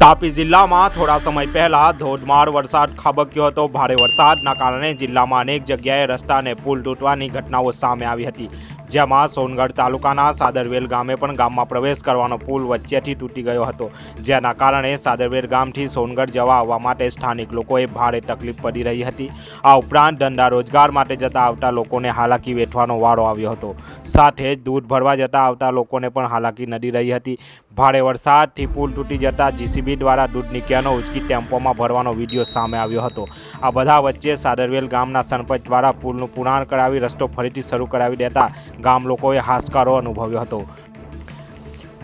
તાપી જિલ્લામાં થોડા સમય પહેલા ધોધમાર વરસાદ ખાબક્યો હતો। ભારે વરસાદના કારણે જિલ્લામાં અનેક જગ્યાએ રસ્તા અને પુલ તૂટવાની ઘટનાઓ સામે આવી હતી, જેમાં સોનગઢ તાલુકાના સાદરવેલ ગામે પણ ગામમાં પ્રવેશ કરવાનો પુલ વચ્ચેથી તૂટી ગયો હતો, જેના કારણે સાદરવેલ ગામથી સોનગઢ જવા આવવા માટે સ્થાનિક લોકોએ ભારે તકલીફ પડી રહી હતી। આ ઉપરાંત ધંધા રોજગાર માટે જતા આવતા લોકોને હાલાકી વેઠવાનો વારો આવ્યો હતો, સાથે જ દૂધ ભરવા જતા આવતા લોકોને પણ હાલાકી નડી રહી હતી। ભારે વરસાદથી પુલ તૂટી જતા જીસીબી દ્વારા દૂધની કેનો ઉંચકી ટેમ્પોમાં ભરવાનો વિડીયો સામે આવ્યો હતો। આ બધા વચ્ચે સાદરવેલ ગામના સરપંચ દ્વારા પુલનું પુનઃ કરાવી રસ્તો ફરીથી શરૂ કરાવી દેતા ગામ લોકોએ હાશકારો અનુભવ્યો હતો।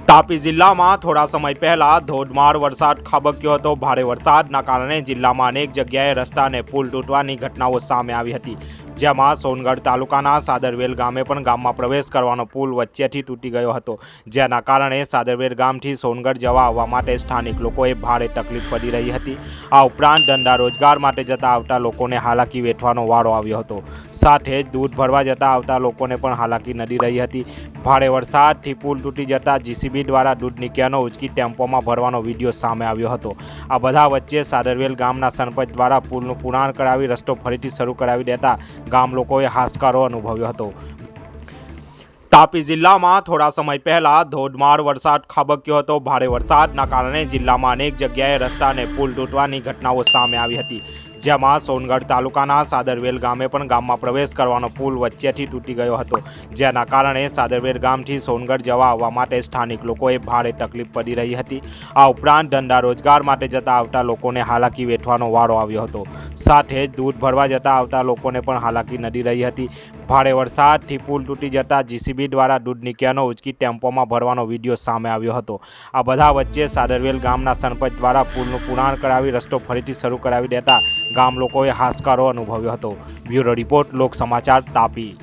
તાપી જિલ્લામાં થોડા સમય પહેલા ધોધમાર વરસાદ ખાબક્યો હતો। ભારે વરસાદના કારણે જિલ્લામાં અનેક જગ્યાએ રસ્તા અને પુલ તૂટવાની ઘટનાઓ સામે આવી હતી, જેમાં સોનગઢ તાલુકાના સાદરવેલ ગામે પણ ગામમાં પ્રવેશ કરવાનો પુલ વચ્ચેથી તૂટી ગયો હતો, જેના કારણે સાદરવેલ ગામથી સોનગઢ જવા આવવા માટે સ્થાનિક લોકોએ ભારે તકલીફ પડી રહી હતી। આ ઉપરાંત ધંધા રોજગાર માટે જતા આવતા લોકોને હાલાકી વેઠવાનો વારો આવ્યો હતો, સાથે જ દૂધ ભરવા જતા આવતા લોકોને પણ હાલાકી નડી રહી હતી। ભારે વરસાદથી પુલ તૂટી જતા જીસીબી દ્વારા દૂધની કેનો ઉંચકી ટેમ્પોમાં ભરવાનો વિડીયો સામે આવ્યો હતો। આ બધા વચ્ચે સાદરવેલ ગામના સરપંચ દ્વારા પુલનું પુનઃ કરાવી રસ્તો ફરીથી શરૂ કરાવી દેતા ગામ લોકોએ હાશકારો અનુભવ્યો હતો। તાપી જિલ્લામાં થોડા સમય પહેલા ધોધમાર વરસાદ ખાબક્યો હતો। ભારે વરસાદના કારણે જિલ્લામાં અનેક જગ્યાએ રસ્તા અને પુલ તૂટવાની ઘટનાઓ સામે આવી હતી, જેમાં સોનગઢ તાલુકાના સાદરવેલ ગામે પણ ગામમાં પ્રવેશ કરવાનો પુલ વચ્ચેથી તૂટી ગયો હતો, જેના કારણે સાદરવેલ ગામથી સોનગઢ જવા આવવા માટે સ્થાનિક લોકોએ ભારે તકલીફ પડી રહી હતી। આ ઉપરાંત ધંધા રોજગાર માટે જતા આવતા લોકોને હાલાકી વેઠવાનો વારો આવ્યો હતો, સાથે જ દૂધ ભરવા જતા આવતા લોકોને પણ હાલાકી નડી રહી હતી। ભારે વરસાદથી પુલ તૂટી જતા જીસીબી દ્વારા દૂધની કેનો ઉંચકી ટેમ્પોમાં ભરવાનો વિડીયો સામે આવ્યો હતો। આ બધા વચ્ચે સાદરવેલ ગામના સરપંચ દ્વારા પુલનું પુનઃ કરાવી રસ્તો ફરીથી શરૂ કરાવી દેતા ગામ લોકોએ હાશકારો અનુભવ્યો હતો। બ્યુરો રિપોર્ટ, લોક સમાચાર, તાપી।